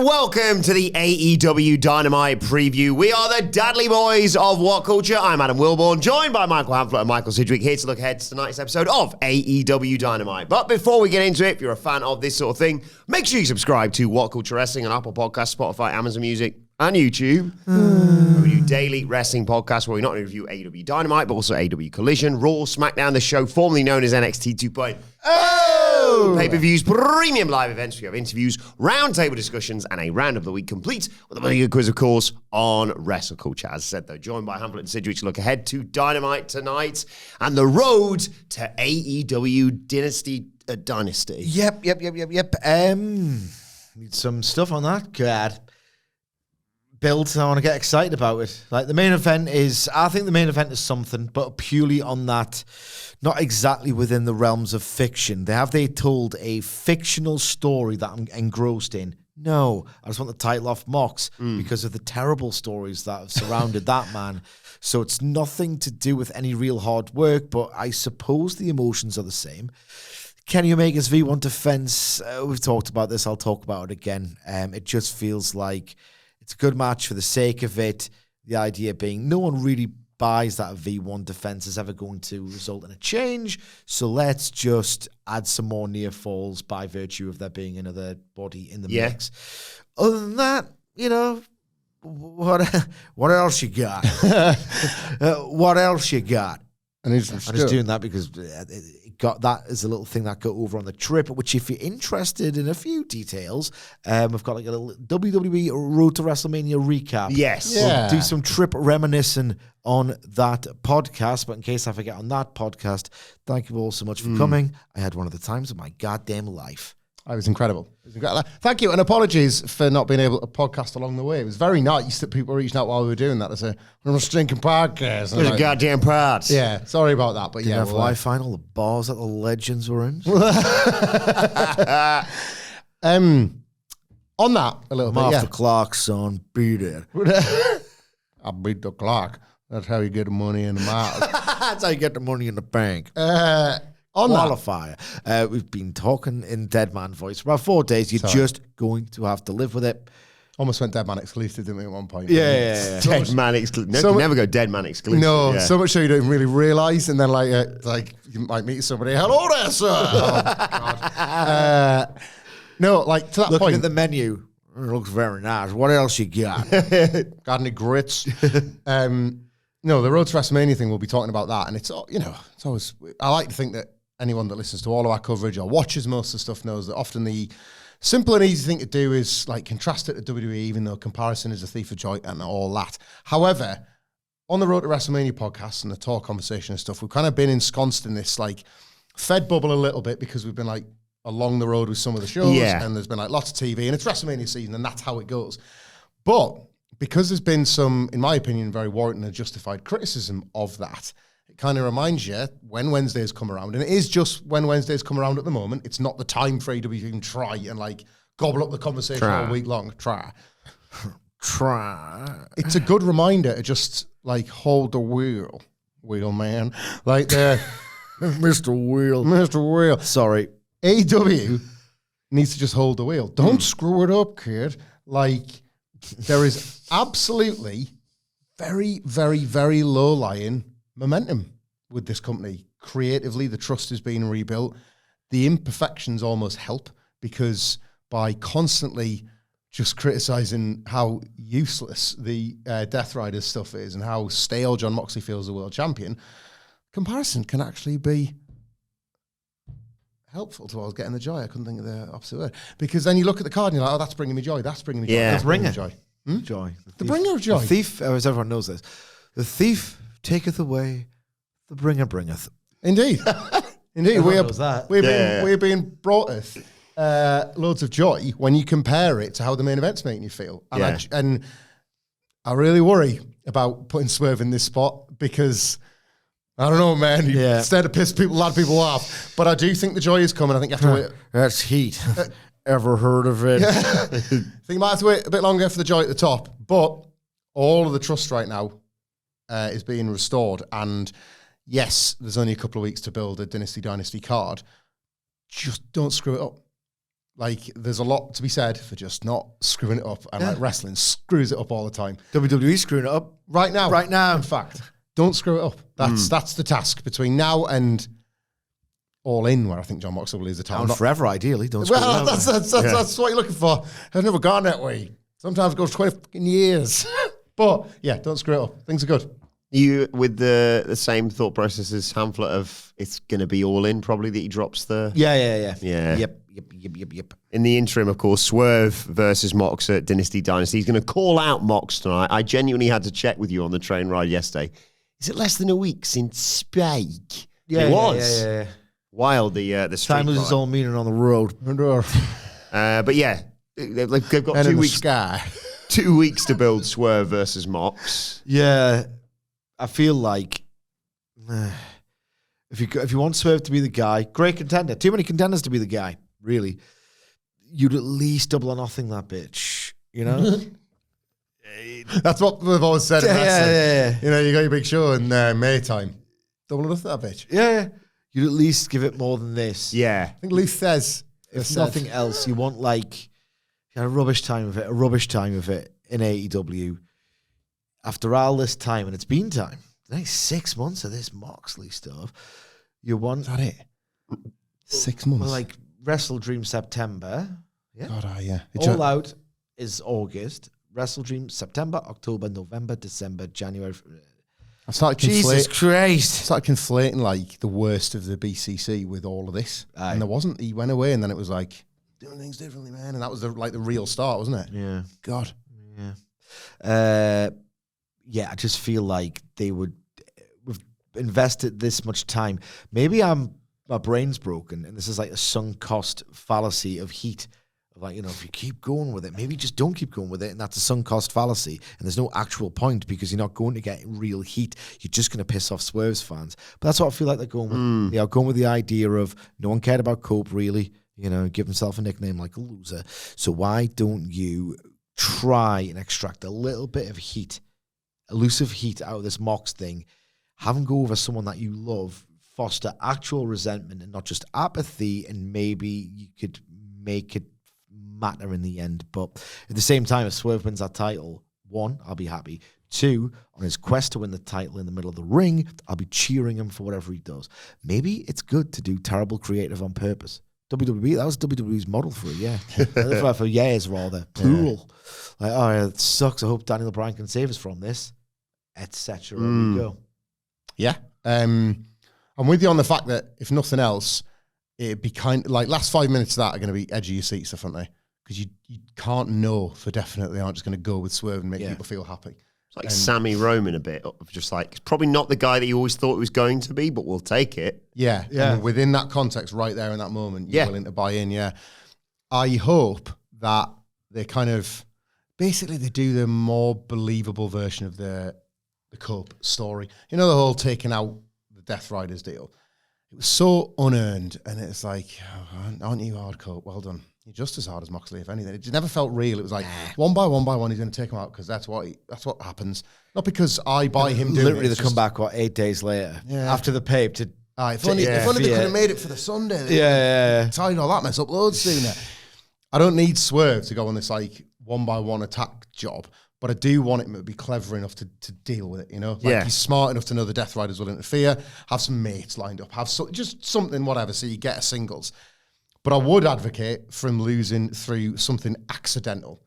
welcome to the AEW Dynamite preview. We are the Dudley Boys of What Culture. I'm Adam Wilbourn, joined by Michael Hamflett and Michael Sidgwick, here to look ahead to tonight's episode of AEW Dynamite. But before we get into it, if you're a fan of this sort of thing, make sure you subscribe to WhatCulture Wrestling on Apple Podcasts, Spotify, Amazon Music, and YouTube. We do daily wrestling podcasts where we not only review AEW Dynamite, but also AEW Collision, Raw, SmackDown, the show formerly known as NXT 2.0. Pay-per-views, premium live events. We have interviews, roundtable discussions, and a round of the week complete with a very good quiz, of course, on Wrestle Culture. As I said, though, joined by Hamflett and Sidgwick to look ahead to Dynamite tonight and the road to AEW Dynasty. Yep. Need some stuff on that. God. Build, I want to get excited about it. Like the main event is, I think the main event is something, but purely on that, not exactly within the realms of fiction. They told a fictional story that I'm engrossed in? No, I just want the title off Mox because of the terrible stories that have surrounded that man. So it's nothing to do with any real hard work, but I suppose the emotions are the same. Kenny Omega's V1 defense, we've talked about this, I'll talk about it again. It just feels like it's a good match for the sake of it. The idea being no one really buys that a V1 defense is ever going to result in a change. So let's just add some more near falls by virtue of there being another body in the mix. Other than that, you know, what else you got? What else you got? I'm just doing that because it got that as a little thing that got over on the trip, which if you're interested in a few details, we've got like a little WWE Road to WrestleMania recap. Yes. We'll do some trip reminiscing on that podcast, but in case I forget on that podcast, thank you all so much for coming. I had one of the times of my goddamn life. It was incredible. Thank you, and apologies for not being able to podcast along the way. It was very nice that people were reaching out while we were doing that. They say, we're a stinking podcast. There's a goddamn parts. Yeah, sorry about that, but Did you have Wi-Fi and all the bars that the legends were in? On that, a little bit, Martha Clark's son, beat it. I beat the clock. That's how you get the money in the mouth. That's how you get the money in the bank. On Qualifier. We've been talking in Dead Man voice for about 4 days. You're just going to have to live with it. Almost went Dead Man exclusive, didn't we, at one point? Yeah. Dead Man exclusive. No, you never go Dead Man exclusive. No, so much so you don't really realise, and then like you might meet somebody. Hello there, sir. Oh, God. No, like to that Looking point. At the menu, it looks very nice. What else you got? Got any grits? No, the Road to WrestleMania thing, we'll be talking about that, and it's always. I like to think that anyone that listens to all of our coverage or watches most of the stuff knows that often the simple and easy thing to do is like contrast it to WWE, even though comparison is a thief of joy and all that. However, on the Road to WrestleMania podcast and the talk conversation and stuff, we've kind of been ensconced in this like fed bubble a little bit because we've been like along the road with some of the shows and there's been like lots of TV and it's WrestleMania season and that's how it goes. But because there's been some, in my opinion, very warranted and justified criticism of that, it kind of reminds you when Wednesdays come around, and it is just when Wednesdays come around at the moment. It's not the time for AEW to even try and like gobble up the conversation all week long. Try. It's a good reminder to just like hold the wheel man. Like the Mr. Wheel. Sorry. AEW needs to just hold the wheel. Don't screw it up, kid. Like there is absolutely very, very, very low-lying momentum with this company. Creatively, the trust is being rebuilt. The imperfections almost help because by constantly just criticizing how useless the Death Riders stuff is and how stale John Moxley feels as a world champion, comparison can actually be helpful towards getting the joy. I couldn't think of the opposite word. Because then you look at the card and you're like, oh, that's bringing me joy. That's bringing me joy. Yeah. That's bringing me joy. Joy. The bringer of joy. The thief, as everyone knows this, the thief taketh away, the bringer bringeth. Indeed. Indeed. We're being brought loads of joy when you compare it to how the main event's making you feel. And I really worry about putting Swerve in this spot because, I don't know, man, instead of piss people, a lot of people off. But I do think the joy is coming. I think you have to wait. That's heat. Ever heard of it? I think you might have to wait a bit longer for the joy at the top. But all of the trust right now is being restored. And yes, there's only a couple of weeks to build a Dynasty card. Just don't screw it up. like, there's a lot to be said for just not screwing it up. And like wrestling screws it up all the time. WWE screwing it up right now. Right now. In fact, don't screw it up. That's the task between now and All In, where I think John Moxley will lose the title. Down forever, ideally. Don't screw it up. That's what you're looking for. I've never gone that way. Sometimes it goes 20 fucking years. But yeah, don't screw it up. Things are good. You with the same thought process as Hamflett of it's going to be All In probably that he drops the... Yeah. Yeah. Yep. In the interim, of course, Swerve versus Mox at Dynasty. He's going to call out Mox tonight. I genuinely had to check with you on the train ride yesterday. Is it less than a week since Spike? Yeah, it was. Yeah. Wild, the street Time loses all meaning on the road. But yeah, they've got and 2 in weeks. the sky. 2 weeks to build Swerve versus Mox. Yeah, I feel like if you want Swerve to be the guy, great contender. Too many contenders to be the guy, really. You'd at least double or nothing that bitch, you know? That's what we've always said. Yeah. You know, you got your big show in May time. Double enough that bitch. Yeah. You'd at least give it more than this. Yeah. I think Luke says. If nothing else, you want like a rubbish time of it in AEW. After all this time, and it's been time, the next 6 months of this Moxley stuff, you want... Is that it? 6 months? Well, like Wrestle Dream September. Yeah. God, yeah. All Out is August. Wrestle Dream September, October, November, December, January. I started Jesus Christ. I started conflating like the worst of the BCC with all of this. Aye. And there wasn't. He went away and then it was like, doing things differently, man. And that was the real start, wasn't it? Yeah. God. Yeah. I just feel like we've invested this much time. Maybe my brain's broken and this is like a sunk cost fallacy of heat. Like, you know, if you keep going with it, maybe just don't keep going with it. And that's a sunk cost fallacy. And there's no actual point because you're not going to get real heat. You're just going to piss off Swerve's fans. But that's what I feel like they're going with. They are going with the idea of no one cared about Cope, really. You know, give himself a nickname like a loser. So why don't you try and extract a little bit of heat, elusive heat out of this Mox thing? Have him go over someone that you love, foster actual resentment and not just apathy, and maybe you could make it matter in the end. But at the same time, if Swerve wins that title, 1, I'll be happy. 2, on his quest to win the title in the middle of the ring, I'll be cheering him for whatever he does. Maybe it's good to do terrible creative on purpose. WWE, that was WWE's model for a year. For years, rather. Plural. Like, oh, yeah, it sucks. I hope Daniel Bryan can save us from this, etc. We go. Yeah. I'm with you on the fact that if nothing else, it'd be kind of like last 5 minutes of that are going to be edge of your seat stuff, aren't they? Because you can't know for definite they aren't just going to go with Swerve and make people feel happy. It's like Sammy Roman a bit of just like, it's probably not the guy that you always thought he was going to be, but we'll take it. Yeah. And within that context, right there in that moment, you're willing to buy in, I hope that they kind of, basically they do the more believable version of the Cope story. You know, the whole taking out the Death Riders deal. It was so unearned, and it's like, aren't you hard, Cope? Well done. You're just as hard as Moxley, if anything. It just never felt real. It was like, one by one, he's going to take him out because that's what happens. Not because I buy him doing literally it. Literally, they come back, 8 days later after the pape to... If only they could have made it for the Sunday. Yeah. Tied all that mess up loads sooner. I don't need Swerve to go on this like one by one attack job, but I do want him to be clever enough to deal with it, you know? Like he's smart enough to know the Death Riders will interfere, have some mates lined up, have just something, whatever, so you get a singles. But I would advocate for him losing through something accidental.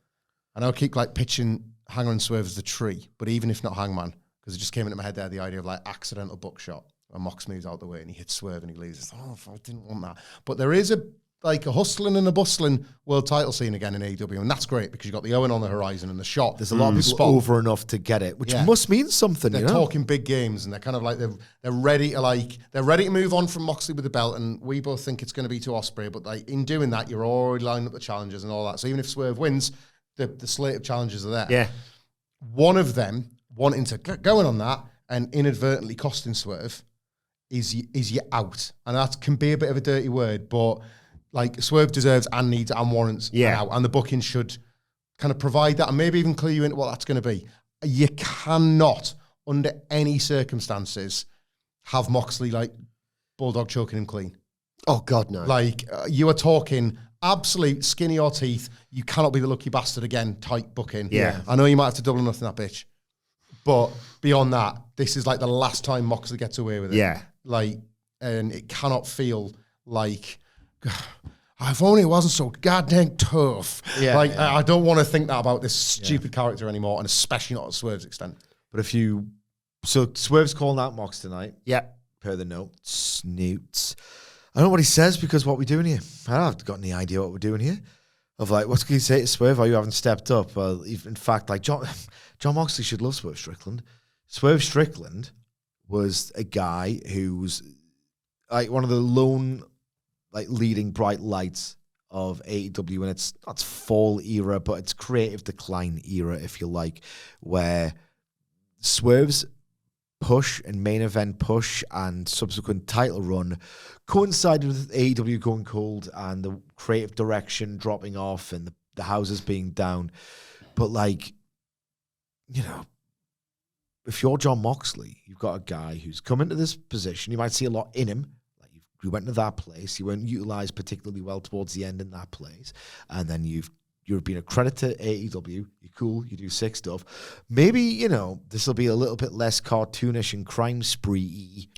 And I'll keep like pitching Hangman and Swerve as the tree, but even if not Hangman, because it just came into my head there, the idea of like accidental buckshot. And Mox moves out the way and he hits Swerve and he loses. Oh, I didn't want that. But there is a hustling and a bustling world title scene again in AEW, and that's great because you've got the Owen on the horizon and the shot. There's a lot of people over enough to get it, which must mean something. They're talking big games, and they're kind of like they're ready to move on from Moxley with the belt, and we both think it's going to be to Ospreay. But like in doing that, you're already lining up the challenges and all that. So even if Swerve wins, the slate of challenges are there. Yeah, one of them wanting to going on that and inadvertently costing Swerve is you out, and that can be a bit of a dirty word, but like Swerve deserves and needs and warrants out, and the booking should kind of provide that and maybe even clue you into what that's going to be. You cannot, under any circumstances, have Moxley like bulldog choking him clean. Oh God, no! Like you are talking Absolute skinny or teeth. You cannot be the lucky bastard again. Tight booking. Yeah. I know you might have to double or nothing that bitch, but beyond that, this is like the last time Moxley gets away with it. Yeah. Like, and it cannot feel like, if only it wasn't so goddamn tough. Yeah, I don't want to think that about this stupid character anymore, and especially not at Swerve's extent. But so Swerve's calling out Mox tonight. Yeah. Per the notes, Newts. I don't know what he says because what we're doing here. I haven't got any idea what we're doing here. Of like, what's can he say to Swerve? You haven't stepped up. Well, in fact, like John Moxley should love Swerve Strickland. Swerve Strickland was a guy who's like one of the lone, like leading bright lights of AEW, and it's not fall era, but it's creative decline era, if you like, where Swerve's push and main event push and subsequent title run coincided with AEW going cold and the creative direction dropping off and the houses being down. But like, you know, if you're John Moxley, you've got a guy who's come into this position. You might see a lot in him. Like you went to that place. You weren't utilized particularly well towards the end in that place. And then you're being a credit to AEW. You're cool. You do sick stuff. Maybe, you know, this will be a little bit less cartoonish and crime spree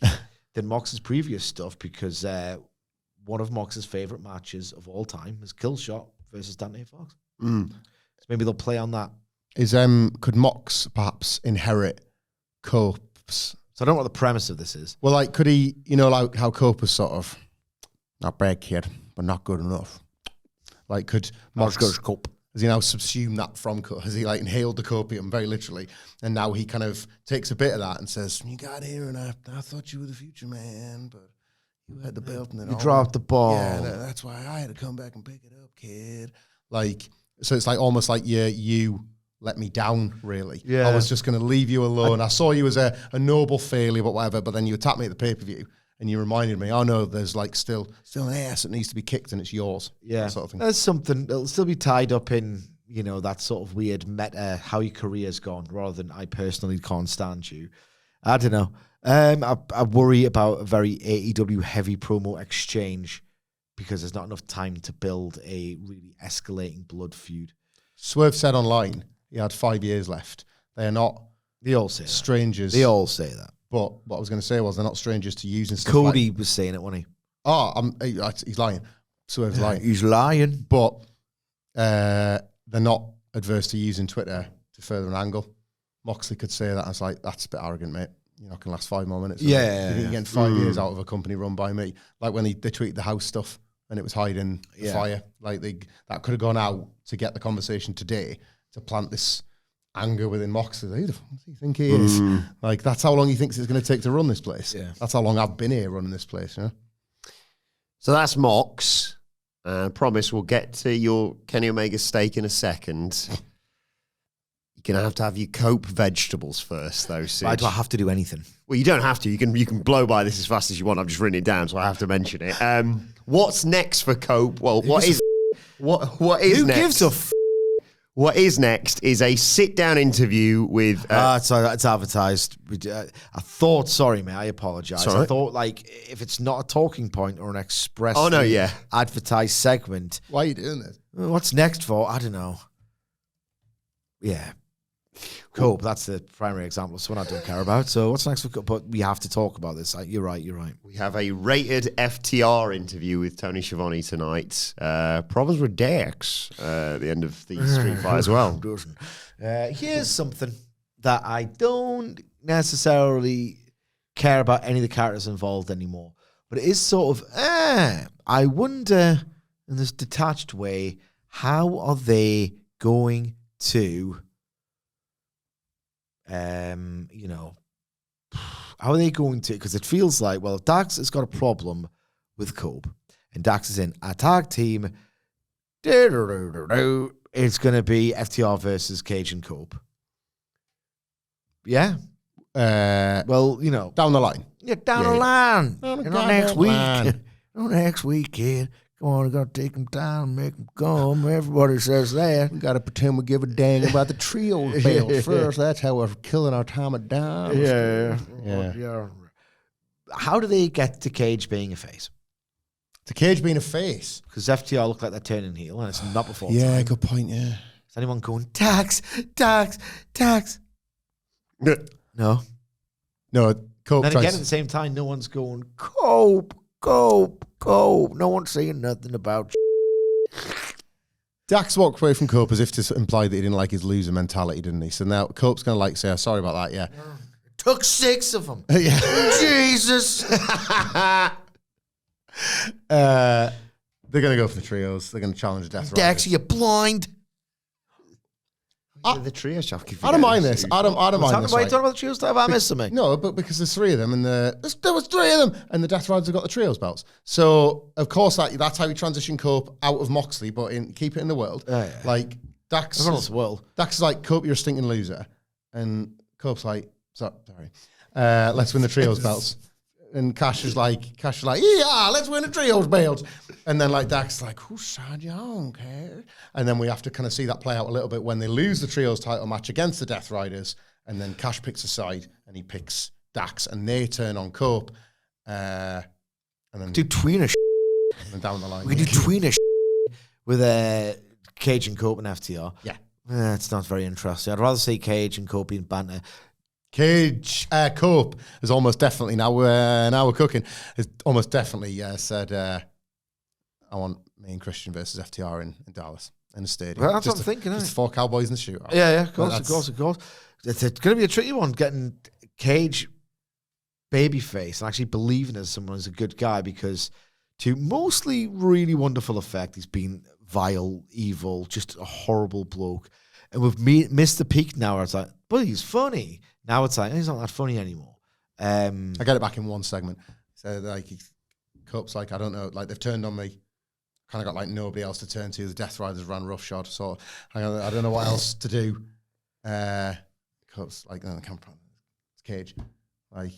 than Mox's previous stuff because one of Mox's favorite matches of all time is Killshot versus Dante Fox. So maybe they'll play on that. Could Mox perhaps inherit Cope's? So I don't know what the premise of this is. Well, like, could he, you know, like how Cope was sort of not bad kid, but not good enough. Like, could Mox Cope? Has he now subsumed that from Cope? Has he like inhaled the copium very literally? And now he kind of takes a bit of that and says, "You got here, and I thought you were the future man, but you had the belt and then you dropped the ball. Yeah, that's why I had to come back and pick it up, kid." Like, so it's like almost like you let me down, really. Yeah. I was just going to leave you alone. I saw you as a noble failure, but whatever. But then you attacked me at the pay-per-view, and you reminded me, oh no, there's like still an ass that needs to be kicked, and it's yours. Yeah, that sort of thing. There's something that'll still be tied up in, you know, that sort of weird meta, how your career's gone, rather than I personally can't stand you. I don't know. I worry about a very AEW heavy promo exchange because there's not enough time to build a really escalating blood feud. Swerve said online he had 5 years left. They are not They all say strangers. They all say that. But what I was going to say was they're not strangers to using stuff Cody like, was saying it, wasn't he? Oh, he's lying. Swerve's lying. He's lying. But they're not adverse to using Twitter to further an angle. Moxley could say that. I was like, that's a bit arrogant, mate. You're not going to last 5 more minutes. Yeah. You're getting 5 years out of a company run by me. Like when they tweeted the house stuff and it was hiding the fire. Like that could have gone out to get the conversation today to plant this anger within Moxley. Who the fuck does he think he is? Like, that's how long he thinks it's going to take to run this place. Yeah. That's how long I've been here running this place, you know? So that's Mox. Promise we'll get to your Kenny Omega steak in a second. You're going to have your Cope vegetables first, though, Sid. Why do I have to do anything? Well, you don't have to. You can blow by this as fast as you want. I've just written it down, so I have to mention it. What's next for Cope? Well, what is Who next? gives a f***? What is next is a sit-down interview with... It's advertised. I thought, sorry, mate, I apologise. Sorry. I thought, like, if it's not a talking point or an express advertised segment... Why are you doing this? What's next for? I don't know. Yeah. Cope, that's the primary example of someone I don't care about. So what's next for Cope? But we have to talk about this. You're right. We have a rated FTR interview with Tony Schiavone tonight. Problems with Dex at the end of the Street Fight as well. Here's something that I don't necessarily care about any of the characters involved anymore. But it is sort of, I wonder, in this detached way, how are they going to... how are they going to, because it feels like, well, if Dax has got a problem with Cope and Dax is in a tag team, it's going to be FTR versus Cage and Cope. Yeah. Well, you know. Down the line. Yeah, down the line. Down the You know, next goddamn week. line. Next week, kid. Come on, we got to take them down, make them come. Everybody says that. We got to pretend we give a dang about the trio belt first. That's how we're killing our time at down. Yeah. How do they get to Cage being a face? The Cage being a face. Because FTR look like they're turning heel, and it's not before Yeah, time. good point, yeah. Is anyone going, Dax? No. No, Cope Then tries... again, at the same time, no one's going, Cope. No one's saying nothing about Dax walked away from Cope as if to imply that he didn't like his loser mentality, didn't he? So now Cope's going to like say, oh, sorry about that, yeah. Took 6 of them. Yeah. Jesus. They're going to go for the trios. They're going to challenge the Death Dax, Riders. are you blind? The trio stuff. I don't mind this. I don't mind this. Why are you Right? talking about the trio stuff? I missed something. No, but because there's 3 of them, and there was 3 of them, and the Death Riders have got the trios belts. So of course that's how you transition Cope out of Moxley, but keep it in the world. Yeah. Like Dax, Everyone else in the world. Dax is like, Cope, you're a stinking loser, and Cope's like, sorry, let's win the trios belts. And Cash is like, yeah, let's win the trios belts. And then like Dax is like, who's sad? I don't care. And then we have to kind of see that play out a little bit when they lose the trios title match against the Death Riders. And then Cash picks a side and he picks Dax, and they turn on Cope. And then Do tweener and then down the line. We do tweener with Cage and Cope and FTR. Yeah. It's not very interesting. I'd rather see Cage and Cope being banter. Cope is almost definitely, now we're cooking, has almost definitely said, I want me and Christian versus FTR in Dallas in the stadium. Well, that's what I'm thinking, Just 4 Cowboys in the shootout. Yeah, of course. It's going to be a tricky one, getting Cage babyface and actually believing as someone is a good guy, because to mostly really wonderful effect, he's been vile, evil, just a horrible bloke. And we've missed the peak now where it's like, but he's funny. Now it's like, he's not that funny anymore. I get it back in one segment. So like, Cope's like, I don't know, like they've turned on me. Kind of got like nobody else to turn to. The Death Riders ran roughshod. So I don't know what else to do. Cope's like, no, it's Cage. Like,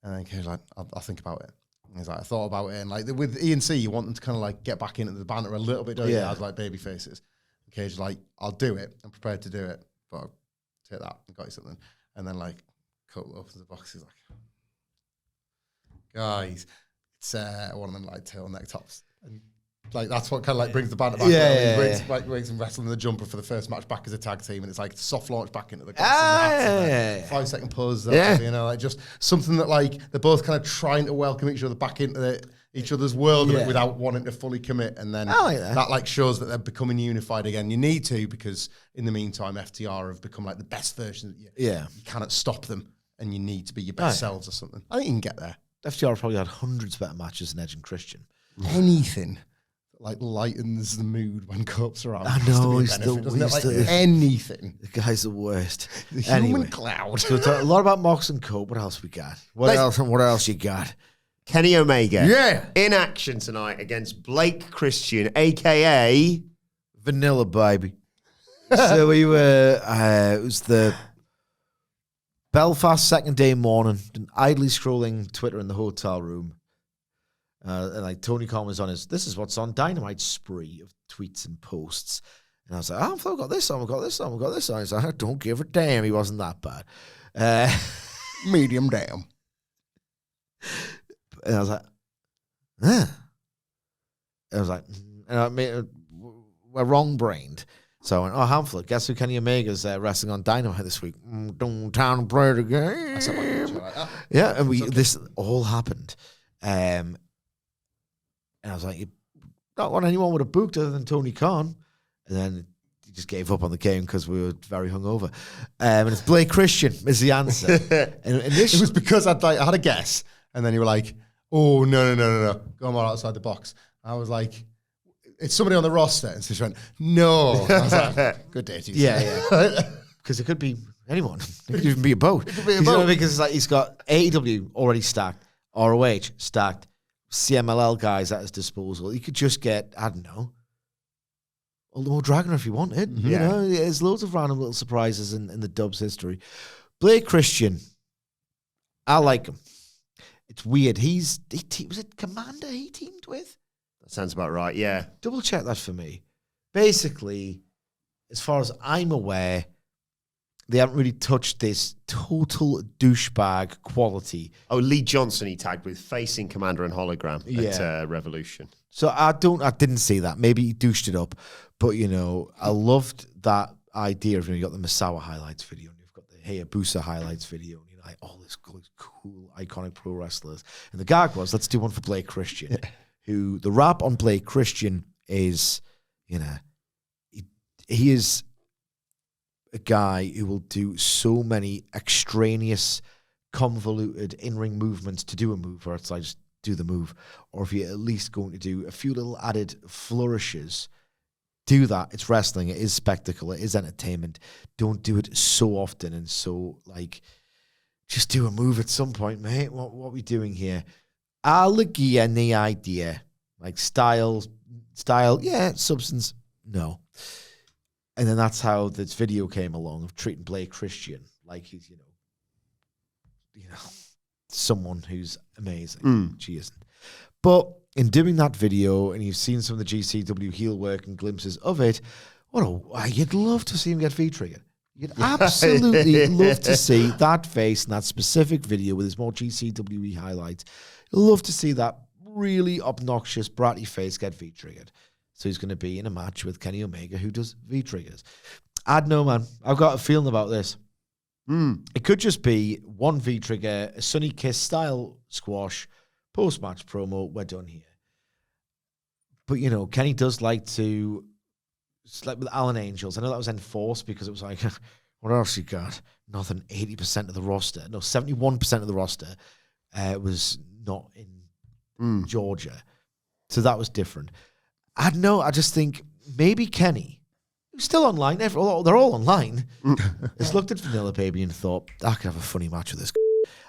and then Cage's like, I'll think about it. And he's like, I thought about it. And like with E&C, you want them to kind of like get back into the banter a little bit, don't you? As like baby faces. And Cage's like, I'll do it. I'm prepared to do it. But I'll take that. I got you something. And then like Cope opens the box. He's like, guys, it's one of them like turtleneck tops. And like that's what kind of like brings the banter back. He brings him wrestling the jumper for the first match back as a tag team, and it's like soft launch back into the class. 5 second pause. You know, like just something that like they're both kind of trying to welcome each other back into each other's world without wanting to fully commit, and then that like shows that they're becoming unified again. You need to, because in the meantime, FTR have become like the best version. You cannot stop them, and you need to be your best selves or something. I think you can get there. FTR probably had hundreds of better matches than Edge and Christian. Anything like lightens the mood when Cope's around. I know, he's the anything. The guy's the worst. The human cloud. So talk a lot about Mox and Cope. What else we got? What else you got? Kenny Omega. Yeah. In action tonight against Blake Christian, a.k.a. Vanilla Baby. So we were, it was the Belfast second day morning, idly scrolling Twitter in the hotel room. And like Tony Khan was on this is what's on Dynamite spree of tweets and posts. And I was like, I've got this on, I've got this on, I've got this on. He's like, I don't give a damn. He wasn't that bad. Medium damn. And I was like, And I was like, we're wrong-brained. So I went, Hamflett, guess who Kenny Omega's wrestling on Dynamite this week? Don't town and play the game. Yeah, and this all happened. And I was like, not what anyone would have booked other than Tony Khan. And then he just gave up on the game because we were very hungover. And it's Blake Christian is the answer. And it was because I had a guess. And then you were like, oh, no. Go more outside the box. I was like, it's somebody on the roster. And so she went, no. I was like, good day to you. Yeah. Because it could be anyone. It could even be a boat. Because it's like he's got AEW already stacked, ROH stacked, CMLL guys at his disposal. He could just get, I don't know, Ultimo Dragon if he wanted. Mm-hmm. You know, there's loads of random little surprises in the Dubs history. Blake Christian, I like him. It's weird. Was it Commander he teamed with? That sounds about right, yeah. Double check that for me. Basically, as far as I'm aware, they haven't really touched this total douchebag quality. Oh, Lee Johnson he tagged with facing Commander and Hologram at Revolution. So I didn't see that. Maybe he douched it up. But, I loved that idea of, you got the Misawa highlights video and you've got the Hayabusa highlights video and all this cool, iconic pro wrestlers. And the gag was, let's do one for Blake Christian, who the rap on Blake Christian is, he is a guy who will do so many extraneous, convoluted in-ring movements to do a move, or it's like just do the move. Or if you're at least going to do a few little added flourishes, do that. It's wrestling. It is spectacle. It is entertainment. Don't do it so often and so, just do a move at some point, mate. What are we doing here? I'll agree on the idea. Style, yeah, substance, no. And then that's how this video came along of treating Blake Christian like he's, someone who's amazing. She isn't. But in doing that video, and you've seen some of the GCW heel work and glimpses of it, you'd love to see him get V-triggered. You'd absolutely love to see that face in that specific video with his more GCWE highlights. You'd love to see that really obnoxious, bratty face get V-triggered. So he's going to be in a match with Kenny Omega, who does V-triggers. I don't know, man. I've got a feeling about this. It could just be one V-trigger, a Sunny Kiss style squash, post-match promo, we're done here. But, Kenny does like to, like with Alan Angels, I know that was enforced because it was like, what else you got? Nothing. 80% of the roster, no, 71% of the roster was not in Georgia. So that was different. I don't know. I just think maybe Kenny, who's still online, they're all online, has looked at Vanilla Baby and thought, I could have a funny match with this.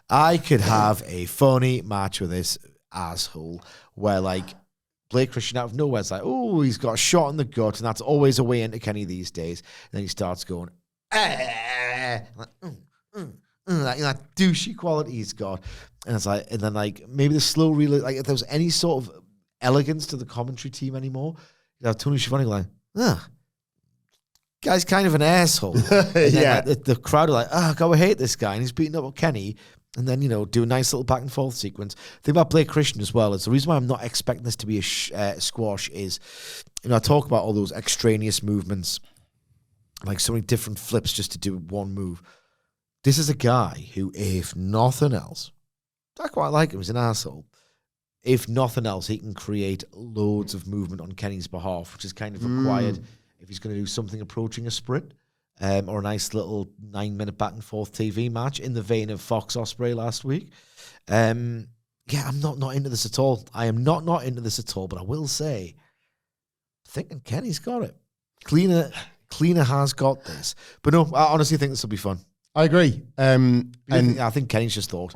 I could have a funny match with this asshole where, Blake Christian out of nowhere is he's got a shot in the gut, and that's always a way into Kenny these days. And then he starts going, that douchey quality he's got. And it's and then maybe the slow reel, if there was any sort of elegance to the commentary team anymore, Tony Schiavone going, guy's kind of an asshole. Yeah. The crowd are like, God, we hate this guy. And he's beating up Kenny. And then, do a nice little back and forth sequence. The thing about Blake Christian as well is the reason why I'm not expecting this to be a squash is, I talk about all those extraneous movements, so many different flips just to do one move. This is a guy who, if nothing else, I quite like him, he's an asshole. If nothing else, he can create loads of movement on Kenny's behalf, which is kind of required if he's going to do something approaching a sprint. Or a nice little 9-minute back and forth TV match in the vein of Fox Ospreay last week. I'm not into this at all. I am not into this at all, but I will say, thinking Kenny's got it. Cleaner has got this. But no, I honestly think this will be fun. I agree. And I think Kenny's just thought,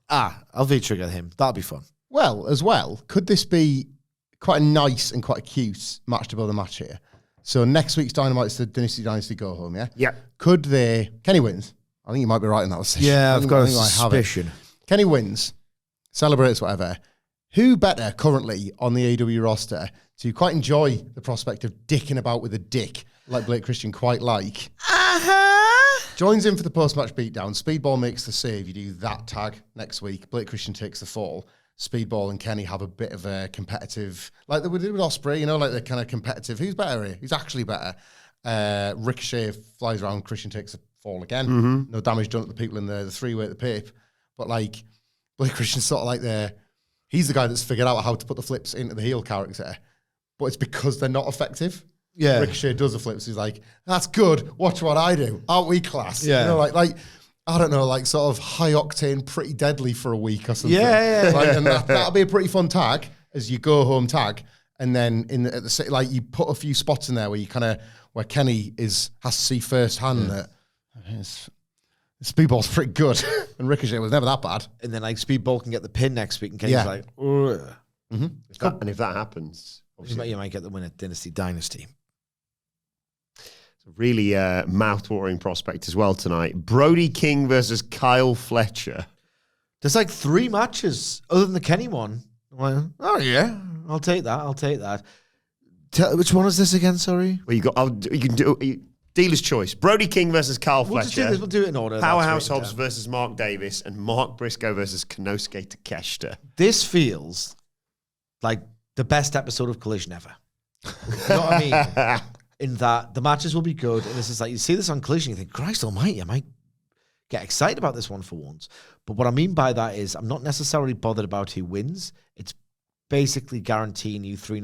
I'll V-trigger him. That'll be fun. Well, could this be quite a nice and quite a cute match to build a match here? So next week's Dynamite's the Dynasty go home, yeah? Yeah. Could Kenny wins. I think you might be right in that decision. Yeah, I've got a suspicion. Kenny wins, celebrates, whatever. Who better currently on the AEW roster to quite enjoy the prospect of dicking about with a dick like Blake Christian quite like? Joins in for the post-match beatdown. Speedball makes the save. You do that tag next week. Blake Christian takes the fall. Speedball and Kenny have a bit of a competitive, like they did with Ospreay, the kind of competitive, who's better here? Who's actually better? Ricochet flies around, Christian takes a fall again. No damage done to the people in the three-way at the pape. But Blake Christian's sort of he's the guy that's figured out how to put the flips into the heel character. But it's because they're not effective. Yeah. Ricochet does the flips. He's like, that's good. Watch what I do. Aren't we class? Yeah. I don't know, sort of high octane, pretty deadly for a week or something. Yeah. And that'll be a pretty fun tag as you go home tag. And then you put a few spots in there where you where Kenny has to see firsthand that Speedball's pretty good, and Ricochet was never that bad. And then Speedball can get the pin next week, and Kenny's ugh. And if that happens, you might get the win at Dynasty. Really mouth-watering prospect as well tonight. Brody King versus Kyle Fletcher. There's 3 matches other than the Kenny one. Well, yeah, I'll take that. Which one is this again? Sorry. Well, you can do Dealer's choice. Brody King versus Carl We'll just Fletcher. do this. We'll do it in order. Powerhouse That's Hobbs written down. versus Mark Davis. And Mark Briscoe versus Konosuke Takeshita. This feels like the best episode of Collision ever. You know what I mean? In that the matches will be good. And this is like, you see this on Collision, you think, Christ almighty, I might get excited about this one for once. But what I mean by that is I'm not necessarily bothered about who wins. It's basically guaranteeing you 3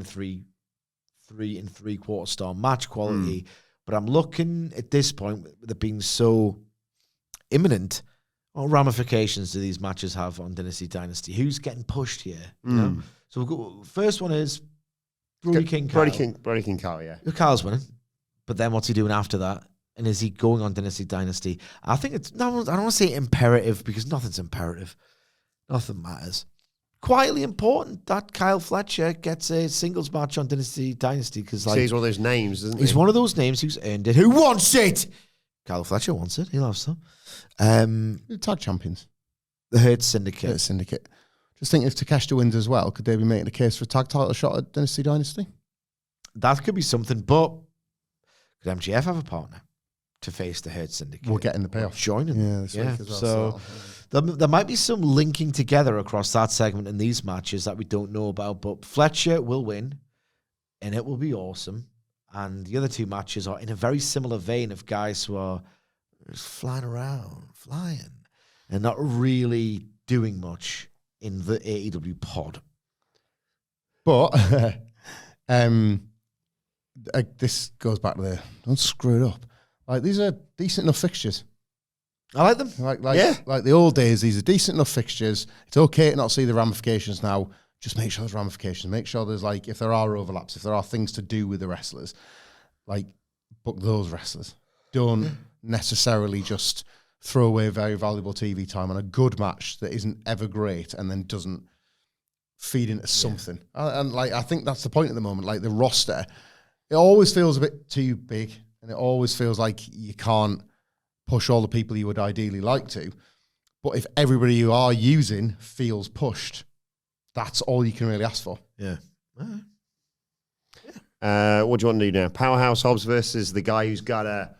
3/4 star match quality. But I'm looking at this point, with it being so imminent, what ramifications do these matches have on Dynasty? Who's getting pushed here? You know? So we'll go, first one is Brody King. Brody King Carl, yeah. Carl's winning. But then what's he doing after that? And is he going on Dynasty? I think it's, no, I don't want to say imperative because nothing's imperative. Nothing matters. Quietly important that Kyle Fletcher gets a singles match on Dynasty because like, he's one of those names, isn't he? he's one of those names who's earned it. Who wants it? Kyle Fletcher wants it. He loves them. Tag champions. The Hurt Syndicate. Hurt Syndicate. Just think if Takeshita wins as well, could they be making a case for a tag title shot at Dynasty? That could be something, but could MGF have a partner to face the Hurt Syndicate? We're getting the payoff. Joining them. this week as well. So there might be some linking together across that segment in these matches that we don't know about, but Fletcher will win, and it will be awesome. And the other two matches are in a very similar vein of guys who are just flying, and not really doing much in the AEW pod. But this goes back to don't screw it up. Like, these are decent enough fixtures. I like them. Like the old days, these are decent enough fixtures. It's okay to not see the ramifications now. Just make sure there's ramifications. Make sure there's, like, if there are overlaps, if there are things to do with the wrestlers, like, book those wrestlers. Don't necessarily just throw away very valuable TV time on a good match that isn't ever great and then doesn't feed into something. And like, I think that's the point at the moment. Like, the roster, it always feels a bit too big, and it always feels like you can't push all the people you would ideally like to. But if everybody you are using feels pushed, that's all you can really ask for. Yeah. What do you want to do now? Powerhouse Hobbs versus the guy who's got a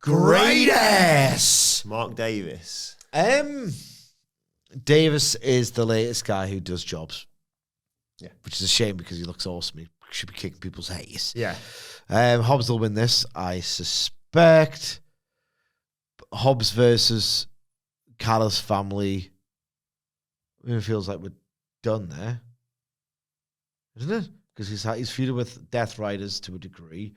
Great ass. Mark Davis. Davis is the latest guy who does jobs. Yeah. Which is a shame because he looks awesome. He should be kicking people's ass. Yeah. Hobbs will win this, I suspect. Hobbs versus Callis family. It feels like we're done there, isn't it? Because he's feuded with Death Riders to a degree.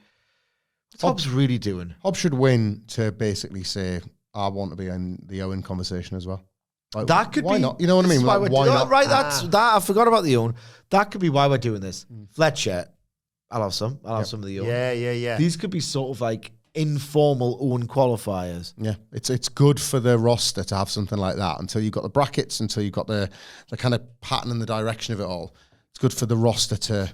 What's Hobbs really doing? Hobbs should win to basically say, I want to be in the Owen conversation as well. Like, That could why be. not? You know what I mean? Like, why not? Right, that's that. I forgot about the Owen. That could be why we're doing this. Fletcher, I'll have some. I'll have some of the Owen. Yeah. These could be sort of like informal Owen qualifiers. Yeah, it's good for the roster to have something like that until you've got the brackets, until you've got the kind of pattern and the direction of it all. It's good for the roster to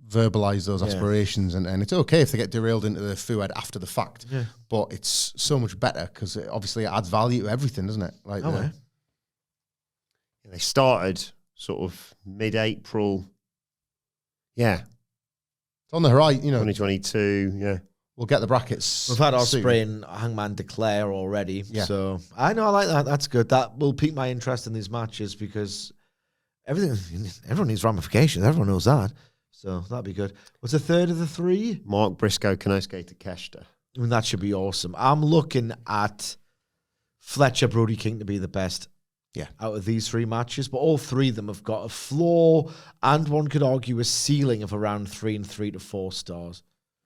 verbalize those aspirations, and it's okay if they get derailed into the foo after the fact. Yeah. But it's so much better because obviously it adds value to everything, doesn't it? Like, they started sort of mid-April. Yeah. It's on the horizon, 2022, yeah. We'll get the brackets. We've had soon. Ospreay and Hangman declare already. Yeah. So I know, I like that. That's good. That will pique my interest in these matches because everyone needs ramifications. Everyone knows that. So that'd be good. What's the third of the three? Mark Briscoe, Konosuke Takeshita. I mean, that should be awesome. I'm looking at Fletcher, Brody King to be the best out of these three matches, but all three of them have got a floor and one could argue a ceiling of around 3 3 to 4 stars.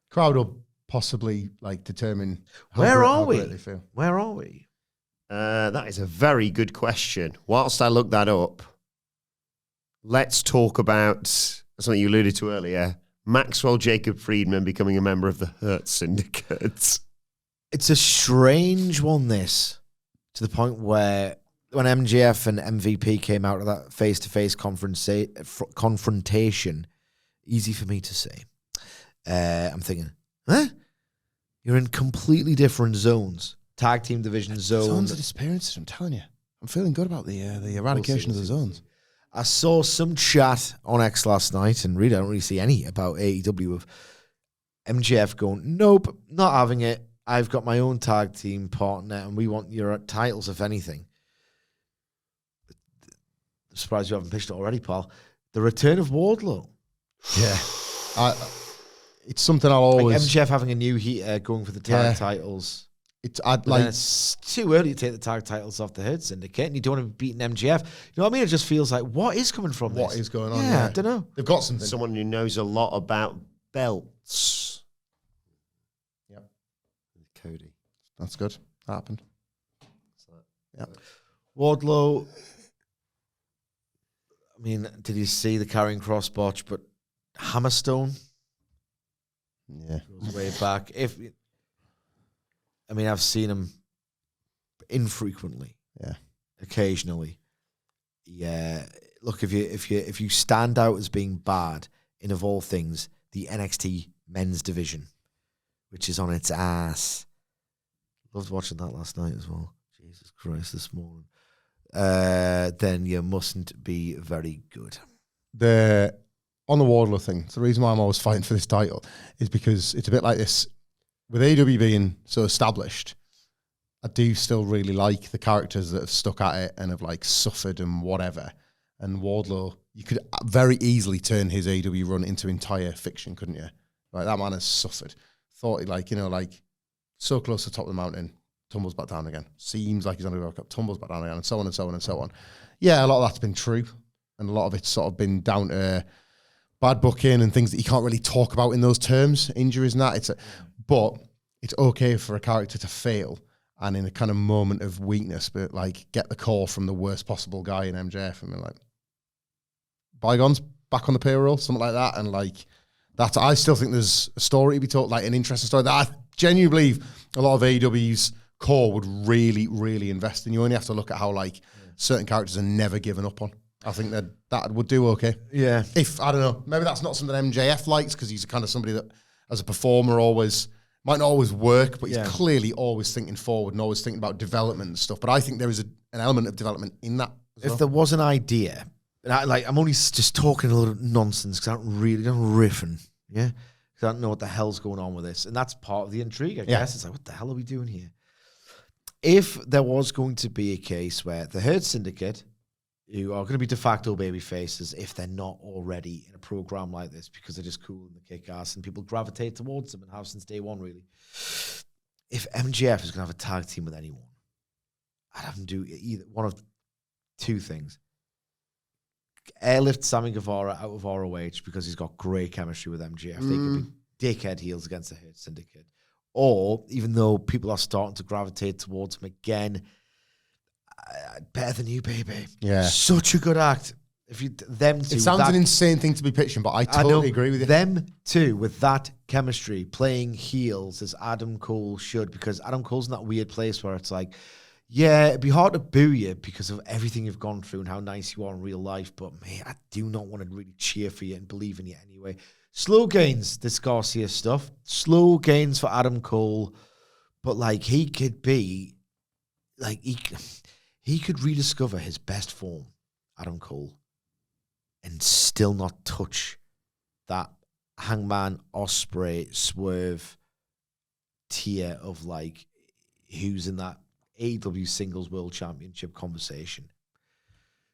Crowd will possibly determine Where are how we? great they feel. Where are we? That is a very good question. Whilst I look that up, let's talk about something you alluded to earlier. Maxwell Jacob Friedman becoming a member of the Hurt Syndicate. It's a strange one, this, to the point where when MJF and MVP came out of that face-to-face confrontation, easy for me to say, I'm thinking, you're in completely different zones. Tag team division zone. Zones are disappearances, I'm telling you. I'm feeling good about the eradication of the zones. I saw some chat on X last night, and really I don't really see any about AEW of MJF going, nope, not having it. I've got my own tag team partner, and we want your titles, if anything. I'm surprised you haven't pitched it already, pal. The return of Wardlow. Yeah. It's something I'll always... MJF having a new heater, going for the tag titles. It's too early to take the tag titles off the Hurt Syndicate, and you don't want to be beating MJF. You know what I mean? It just feels like, what is coming from what this? is going on? Yeah, I don't know. They've got something. Someone who knows a lot about belts. Yep. Cody. That's good. That happened. Yeah. Wardlow, I mean, did you see the carrying cross botch? But Hammerstone Yeah. goes way back. I've seen him infrequently. Yeah. Occasionally. Yeah. Look, if you stand out as being bad in, of all things, the NXT men's division, which is on its ass. Loved watching that last night as well. Jesus Christ, this morning. Then you mustn't be very good. On the Wardlow thing, the reason why I'm always fighting for this title is because it's a bit like this. With AEW being so established, I do still really like the characters that have stuck at it and have like suffered and whatever. And Wardlow, you could very easily turn his AEW run into entire fiction, couldn't you? Like, that man has suffered. Thought he so close to the top of the mountain, tumbles back down again. Seems like he's on the rock up, tumbles back down again, and so on and so on and so on. Yeah, a lot of that's been true, and a lot of it's sort of been down to bad booking and things that you can't really talk about in those terms, injuries and that. But it's okay for a character to fail and in a kind of moment of weakness, but like get the call from the worst possible guy in MJF and be like, bygones, back on the payroll, something like that. And like that, I still think there's a story to be told, like an interesting story that I genuinely believe a lot of AEW's core would really, really invest in. You only have to look at how like certain characters are never given up on. I think that would do okay. Yeah. If, I don't know, maybe that's not something MJF likes because he's kind of somebody that as a performer might not always work, but he's clearly always thinking forward and always thinking about development and stuff. But I think there is an element of development in that as well. There was an idea, and I'm only just talking a little nonsense because I don't riffing, yeah? Because I don't know what the hell's going on with this. And that's part of the intrigue, I guess. It's like, what the hell are we doing here? If there was going to be a case where the Hurt Syndicate, who are going to be de facto baby faces if they're not already in a program like this because they're just cool and they kick ass and people gravitate towards them and have since day one, really. If MJF is going to have a tag team with anyone, I'd have them do either one of two things. Airlift Sammy Guevara out of ROH because he's got great chemistry with MJF. They could be dickhead heels against the Hurt Syndicate. Or, even though people are starting to gravitate towards him again, better than you, baby. Yeah. Such a good act. If you them two, it sounds an insane thing to be pitching, but I totally agree with you. Them two with that chemistry playing heels as Adam Cole should, because Adam Cole's in that weird place where it's like, yeah, it'd be hard to boo you because of everything you've gone through and how nice you are in real life, but man, I do not want to really cheer for you and believe in you anyway. Slow gains, this Garcia stuff. Slow gains for Adam Cole, but like he could be, like he could rediscover his best form, Adam Cole, and still not touch that Hangman, Ospreay, Swerve tier of like who's in that AEW Singles World Championship conversation.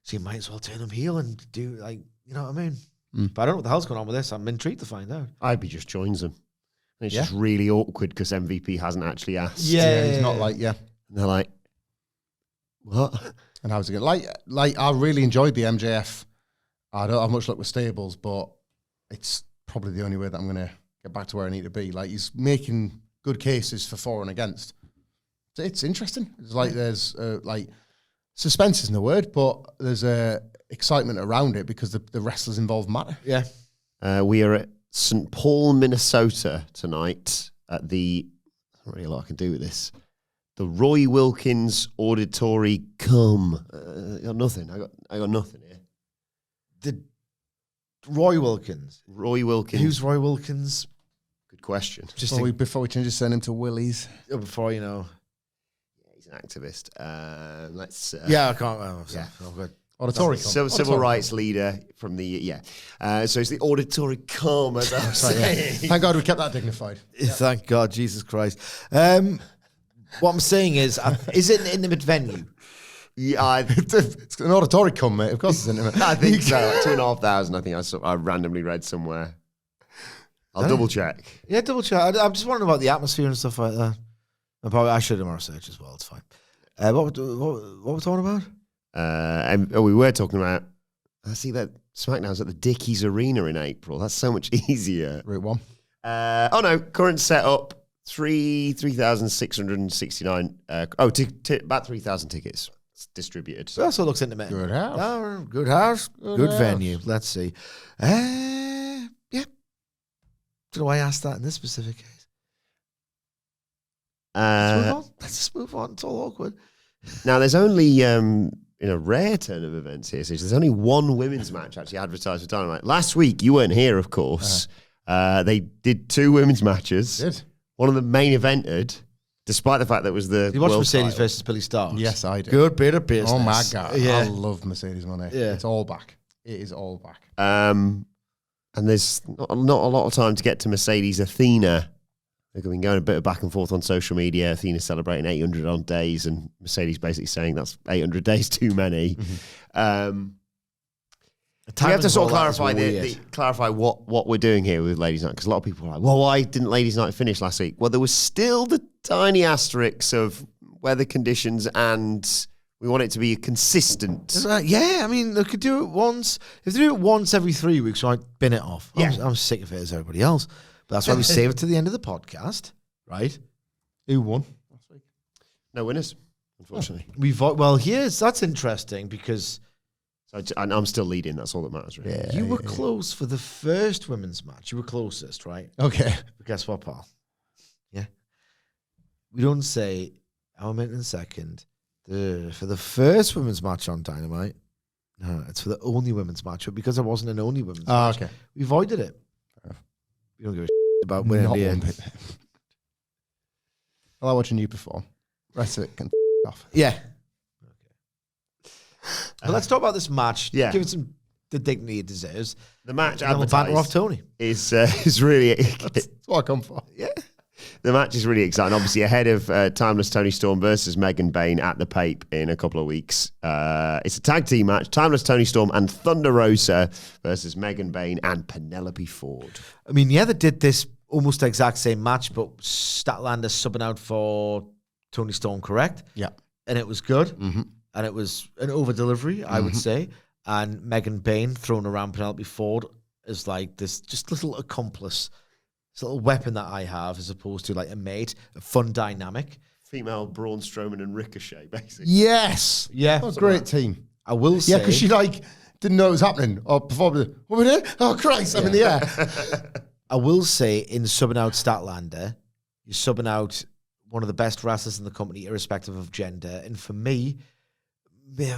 So you might as well turn him heel and do like, you know what I mean? But I don't know what the hell's going on with this. I'm intrigued to find out. IB just joins them. And it's just really awkward because MVP hasn't actually asked. Yeah, he's not like, And they're like, what? And how's it going? Like I really enjoyed the MJF. I don't have much luck with stables, but it's probably the only way that I'm going to get back to where I need to be. Like, he's making good cases for for and against. It's interesting. It's like there's like suspense isn't a word, but there's excitement around it because the wrestlers involved matter. Yeah. We are at St. Paul, Minnesota tonight at the, there's not really a lot I can do with this, the Roy Wilkins Auditory Come. I got nothing. I got nothing here. The Roy Wilkins. Roy Wilkins. Who's Roy Wilkins? Good question. Just before we change his surname to Willie's. Before, you know. Yeah, he's an activist. Let's. Yeah, I can't. Oh, yeah. Oh, good. Auditoricum. Civil rights leader from the, so it's the Auditoricum, as I was saying. Thank God we kept that dignified. Thank God, Jesus Christ. What I'm saying is it an intimate venue? Yeah, It's an auditoricum, mate. Of course it's intimate. I think so. Like 2,500, I think I randomly read somewhere. I'll double check. Yeah, double check. I'm just wondering about the atmosphere and stuff like that. I should have my research as well. It's fine. What we're talking about? We were talking about. I see that SmackDown's at the Dickies Arena in April. That's so much easier. Route 1. Current setup 3,669. About 3,000 tickets distributed. So that's what looks intimate. Good house. Good house. Good house. venue. Let's see. Yeah. Do you know why I asked that in this specific case? Let's just move on. It's all awkward. Now, there's only, in a rare turn of events here, so there's only one women's match actually advertised for Dynamite. Last week, you weren't here, of course. They did 2 women's matches. Did. One of them main evented, despite the fact that it was the You watched world Mercedes title. versus Billy Starks? Yes, I did. Good bit of business. Oh my God. Yeah. I love Mercedes money. Yeah. It's all back. It is all back. And there's not a lot of time to get to Mercedes Athena. They've been going a bit of back and forth on social media. Athena's celebrating 800 on days, and Mercedes basically saying that's 800 days too many. Mm-hmm. We have to sort of clarify what we're doing here with Ladies Night, because a lot of people are like, well, why didn't Ladies Night finish last week? Well, there was still the tiny asterisks of weather conditions, and we want it to be consistent. Yeah, I mean, they could do it once. If they do it once every 3 weeks, I'd bin it off. Yeah. I'm sick of it as everybody else. But that's why we save it to the end of the podcast, right? Who won? No winners, unfortunately. That's interesting because So I'm still leading. That's all that matters, really. Yeah. you were close for the first women's match. You were closest, right? Okay. But guess what, pal? Yeah. We don't say our minute and second. For the first women's match on Dynamite, no, it's for the only women's match. But because there wasn't an only women's match, Okay. we avoided it. We don't give a about winning Not the one bit. I like watching you perform. Rest of it can off. Yeah. But let's talk about this match. Yeah. Give it the dignity it deserves. The match And we'll banter off advertised Tony. is really... That's what I come for. Yeah. The match is really exciting. Obviously, ahead of Timeless Tony Storm versus Megan Bain at the Pape in a couple of weeks. It's a tag team match. Timeless Tony Storm and Thunder Rosa versus Megan Bain and Penelope Ford. I mean, yeah, they did this almost exact same match, but Statlander subbing out for Tony Storm, correct? Yeah. And it was good. Mm-hmm. And it was an over delivery, I would say. And Megan Bain thrown around Penelope Ford is like this just little accomplice. It's a little weapon that I have as opposed to like a mate, a fun dynamic. Female Braun Strowman and Ricochet, basically. Yes. Yeah. What a great team. I will say. Yeah, because she didn't know it was happening. Or performed it. What we doing? Oh, Christ, I'm in the air. I will say in subbing out Statlander, you're subbing out one of the best wrestlers in the company, irrespective of gender. And for me,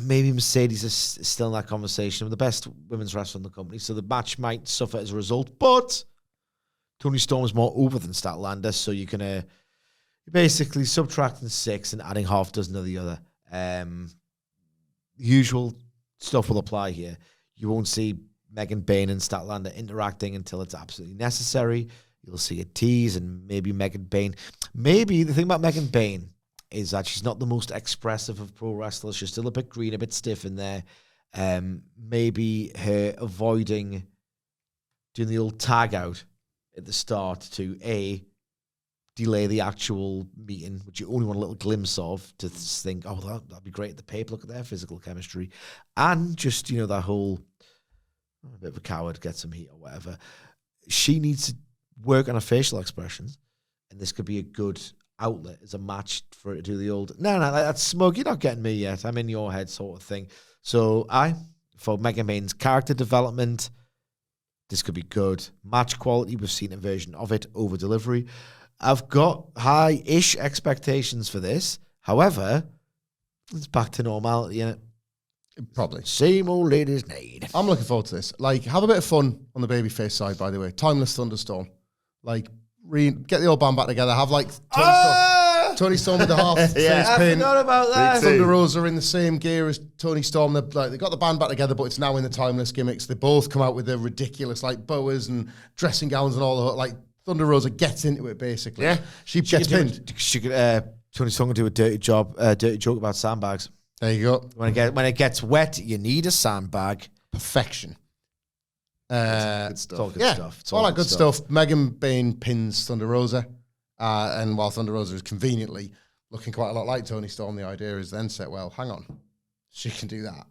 maybe Mercedes is still in that conversation of the best women's wrestler in the company. So the match might suffer as a result, but Tony Storm is more over than Statlander, so you're gonna basically subtracting 6 and adding half dozen of the other. Usual stuff will apply here. You won't see Megan Bain and Statlander interacting until it's absolutely necessary. You'll see a tease and maybe Megan Bain. Maybe the thing about Megan Bain is that she's not the most expressive of pro wrestlers. She's still a bit green, a bit stiff in there. Maybe her avoiding doing the old tag out at the start to delay the actual meeting, which you only want a little glimpse of to think, oh, that'd be great at the Pape. Look at their physical chemistry. And just, that whole, a bit of a coward, get some heat or whatever. She needs to work on her facial expressions, and this could be a good outlet as a match for her to do the old, no, that's smug, you're not getting me yet, I'm in your head sort of thing. So for Megan Bain's character development, this could be good. Match quality, we've seen a version of it, over delivery. I've got high-ish expectations for this. However, it's back to normality, innit? Probably. Same old ladies need. I'm looking forward to this. Have a bit of fun on the babyface side, by the way. Timeless Thunderstorm. Get the old band back together. Have Tony Storm. Tony Storm with the half face I pin. forgot about that. Thunder Rosa are in the same gear as Tony Storm. They got the band back together, but it's now in the timeless gimmicks. They both come out with their ridiculous like boas and dressing gowns and all the like. Thunder Rosa gets into it basically. Yeah, she gets pinned. Tony Storm can do a dirty joke about sandbags. There you go. When it gets wet, you need a sandbag. Perfection. Good stuff. It's all good Yeah, stuff. It's all that good stuff. Megan Bain pins Thunder Rosa, and while Thunder Rosa is conveniently looking quite a lot like Tony Storm, the idea is then set. Well, hang on, she can do that.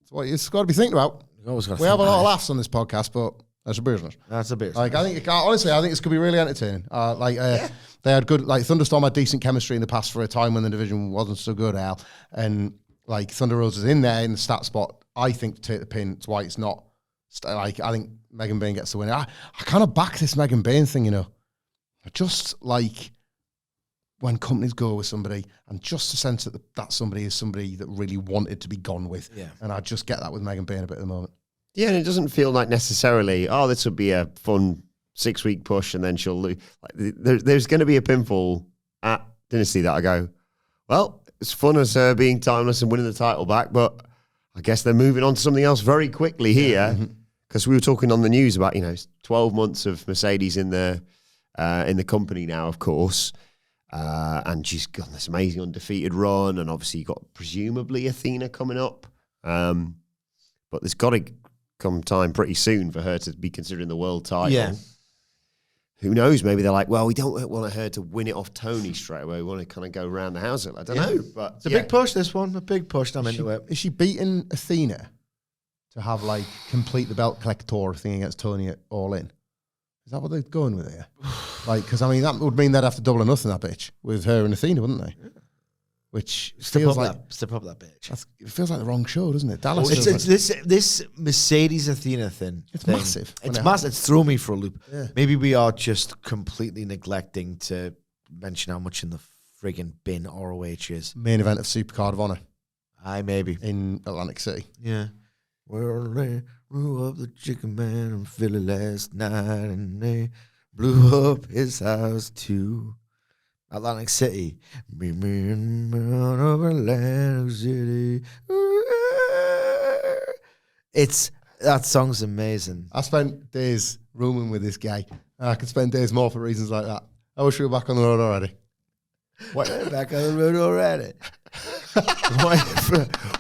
That's what you've got to be thinking about. We have a lot of laughs on this podcast, but that's a business. That's a business. Like I think, honestly, I think this could be really entertaining. They had good, like Thunderstorm had decent chemistry in the past for a time when the division wasn't so good, Al, and like Thunder Rosa's in there in the stat spot. I think to take the pin. It's why it's not. Like I think Megan Bain gets the win. I kind of back this Megan Bain thing, you know. Just like when companies go with somebody, and just the sense that somebody is somebody that really wanted to be gone with. Yeah. And I just get that with Megan Bain a bit at the moment. Yeah, and it doesn't feel like necessarily, this would be a fun 6-week push and then she'll lose. Like, there's going to be a pinfall at Dynasty that I go, well, it's fun as her being timeless and winning the title back, but I guess they're moving on to something else very quickly here because we were talking on the news about, 12 months of Mercedes in the company now, of course, and she's got this amazing undefeated run, and obviously you've got presumably Athena coming up, but there's got to come time pretty soon for her to be considering the world title. Yeah. Who knows? Maybe they're like, well, we don't want her to win it off Tony straight away. We want to kind of go around the house. I don't know. But It's a big push, this one. A big push. I'm into it. Is she beating Athena to have like complete the belt collector thing against Tony at All In? Is that what they're going with here? Like, because I mean, that would mean they'd have to double or nothing that bitch with her and Athena, wouldn't they? Yeah. Which feels like step up that bitch. It feels like the wrong show, doesn't it? Dallas. This Mercedes Athena thing. It's massive. It's massive. It's thrown me for a loop. Yeah. Maybe we are just completely neglecting to mention how much in the friggin' bin ROH is. Main event of Supercard of Honor. Aye, maybe in Atlantic City. Yeah. Well, they blew up the chicken man in Philly last night, and they blew up his house too. Atlantic City. Me out of Atlantic City. That song's amazing. I spent days rooming with this guy. I could spend days more for reasons like that. I wish we were back on the road already. Back on the road already.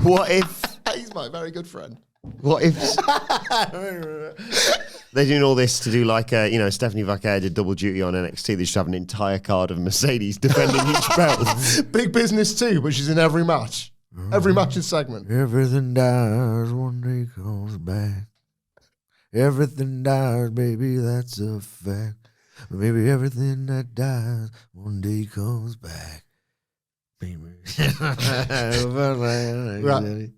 What if he's my very good friend. What if they're doing all this to do like, Stephanie Vaquer did double duty on NXT? They just have an entire card of Mercedes defending each belt. Big business too, but she's in every match. Every match's segment. Everything dies, one day comes back. Everything dies, baby, that's a fact. Maybe everything that dies, one day comes back. We're having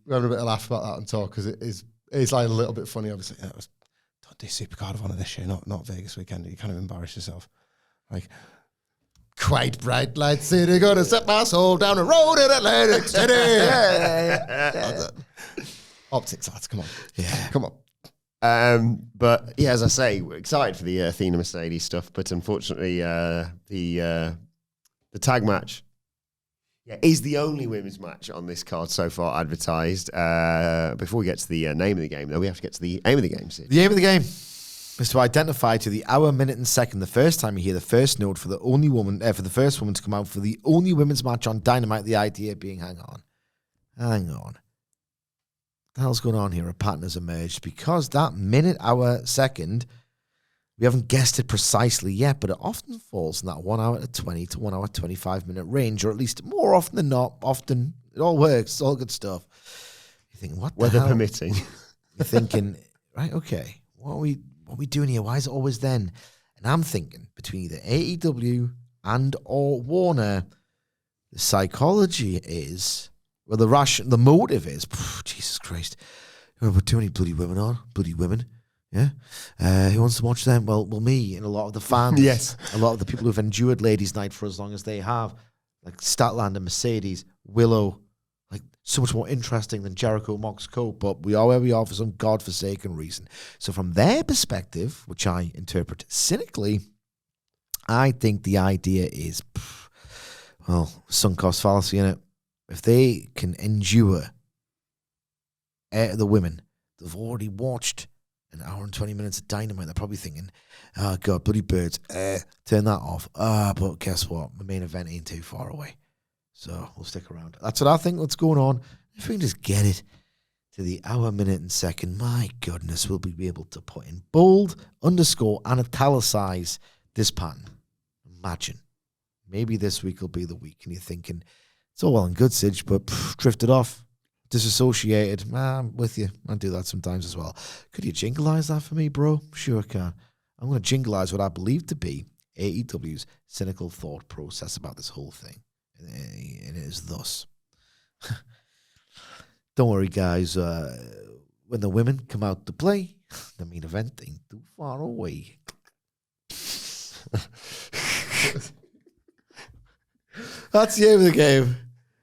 a bit of laugh about that and talk because it's like a little bit funny. Obviously, don't do Supercard of Honor this year, not Vegas weekend. You kind of embarrass yourself. Like, quite bright light city, gonna set my soul down the road in Atlantic City. Optics, lads, come on, come on. But yeah, as I say, we're excited for the Athena Mercedes stuff, but unfortunately, the tag match. Yeah, is the only women's match on this card so far advertised. Before we get to the name of the game, though, we have to get to the aim of the game. Sid. The aim of the game is to identify to the hour, minute, and second the first time you hear the first note for the only woman, for the first woman to come out for the only women's match on Dynamite. The idea being, hang on. What the hell's going on here? A pattern has emerged because that minute, hour, second. We haven't guessed it precisely yet, but it often falls in that 1 hour to 20 to 1 hour 25 minute range, or at least more often than not. Often it all works. It's all good stuff. You're thinking, what the weather hell? permitting? You're thinking, right? Okay, what are we doing here? Why is it always then? And I'm thinking between either AEW and or Warner, the psychology is, well, the motive is, Jesus Christ, we put too many bloody women. Yeah, who wants to watch them? Well, me and a lot of the fans. Yes, a lot of the people who've endured Ladies' Night for as long as they have, like Statlander and Mercedes, Willow, like so much more interesting than Jericho, Mox, Cope. But we are where we are for some godforsaken reason. So from their perspective, which I interpret cynically, I think the idea is, well, sunk cost fallacy in it. If they can endure the women, they've already watched an hour and 20 minutes of Dynamite. They're probably thinking, oh, God, bloody birds. Turn that off. But guess what? The main event ain't too far away. So we'll stick around. That's what I think what's going on. If we can just get it to the hour, minute, and second, my goodness, we'll be able to put in bold, underscore, and italicize this pattern. Imagine. Maybe this week will be the week. And you're thinking, it's all well and good, Sidge, but drifted off, disassociated. I'm with you. I do that sometimes as well. Could you jingleize that for me, bro? Sure I can. I'm going to jingleize what I believe to be AEW's cynical thought process about this whole thing. And it is thus. Don't worry, guys. When the women come out to play, the main event ain't too far away. That's the name of the game.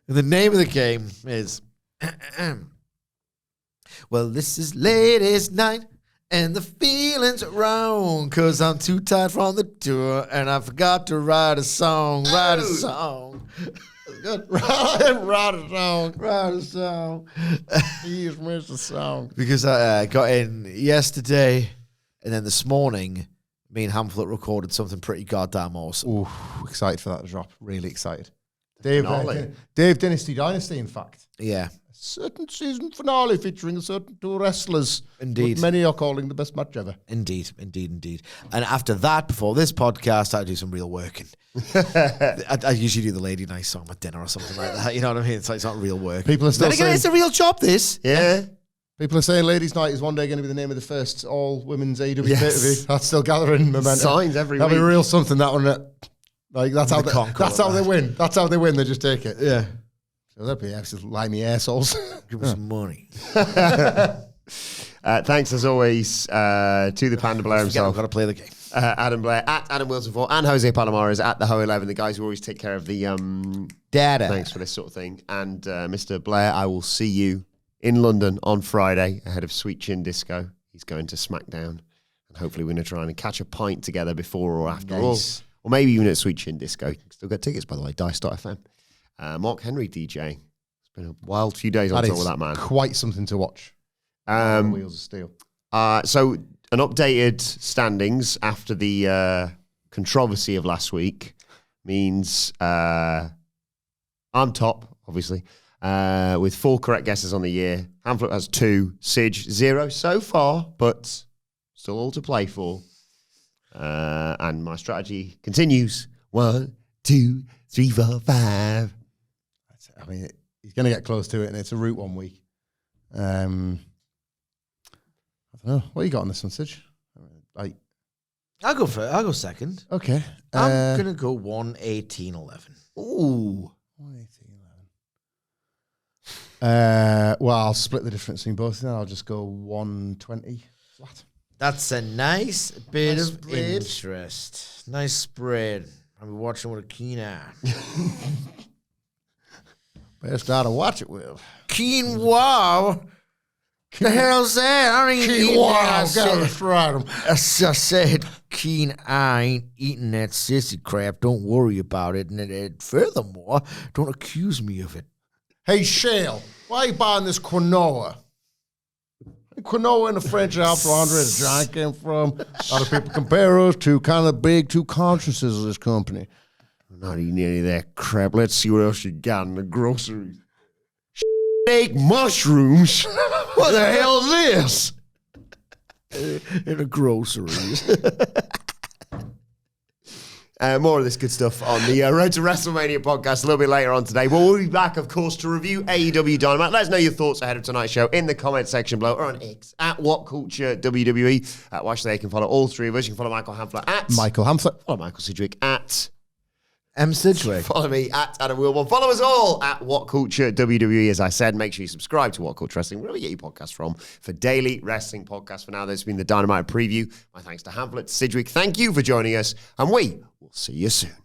And the name of the game is... Well, this is ladies' night, and the feeling's wrong, 'cause I'm too tired from the tour, and I forgot to write a song. Write a song. Good. Write a song. He's missed a song. Because I got in yesterday, and then this morning, me and Hamflett recorded something pretty goddamn awesome. Ooh, excited for that drop. Really excited. Dave Dynasty, in fact. Yeah. A certain season finale featuring a certain two wrestlers. Indeed. What many are calling the best match ever. Indeed. And after that, before this podcast, I do some real working. I usually do the lady night song at dinner or something like that. You know what I mean? It's like it's not real work. People are still saying it's a real job, this. Yeah. People are saying Ladies' Night is one day going to be the name of the first all-women's AEW pay-per-view. That's still gathering momentum. Signs every That'll week. be real something, that one. Like, that's how they win. That's how they win. They just take it. Yeah. So that'd be absolute limey assholes. Give me some money. Thanks, as always, to the Panda Blair himself. I've got to play the game. Adam Blair, at Adam Wilson 4, and Jose Palomares at the Ho 11, the guys who always take care of the data. Thanks for this sort of thing. And Mr. Blair, I will see you in London on Friday ahead of Sweet Chin Disco. He's going to SmackDown, and hopefully we're going to try and catch a pint together before or after. Nice. Or maybe even at Sweet Chin Disco. You can still get tickets, by the way, Dice.fm. Mark Henry DJ. It's been a wild few days on tour with that man. Quite something to watch. Wheels of Steel. So an updated standings after the controversy of last week means I'm top, obviously, with 4 correct guesses on the year. Hamflett has 2, Sidge 0 so far, but still all to play for. And my strategy continues. 1, 2, 3, 4, 5. I mean, he's going to get close to it, and it's a route 1 week. I don't know. What you got on this one, Sidge? I'll go second. Okay. I'm going to go 1-18-11. Ooh. 1-18-11. Well, I'll split the difference between both of them. I'll just go 1-20 flat. That's a nice bit of spread. interest. Nice spread. I'll be watching with a keen eye. Best guy to watch it with. Keen wow. The hell's that? I ain't eating that. I said, keen eye ain't eating that sissy crap. Don't worry about it. And furthermore, don't accuse me of it. Hey, Shale, why are you buying this quinoa? Quinoa in the French Alps, where Andre the Giant came from. A lot of people compare us to kind of big two consciences of this company. I'm not eating any of that crap. Let's see what else you got in the groceries. Steak mushrooms? What the hell is this? In the groceries. More of this good stuff on the Road to WrestleMania podcast a little bit later on today. But we'll be back, of course, to review AEW Dynamite. Let us know your thoughts ahead of tonight's show in the comment section below or on X at WhatCulture WWE. Watch there, you can follow all 3 of us. You can follow Michael Hamflett at Michael Hamflett. Follow Michael Sidgwick at Sidgwick. Follow me at Adam Wilbourn. Follow us all at WhatCulture WWE. As I said, make sure you subscribe to WhatCulture Wrestling, wherever you get your podcast from, for daily wrestling podcasts. For now, this has been the Dynamite preview. My thanks to Hamflett, Sidgwick. Thank you for joining us, and we will see you soon.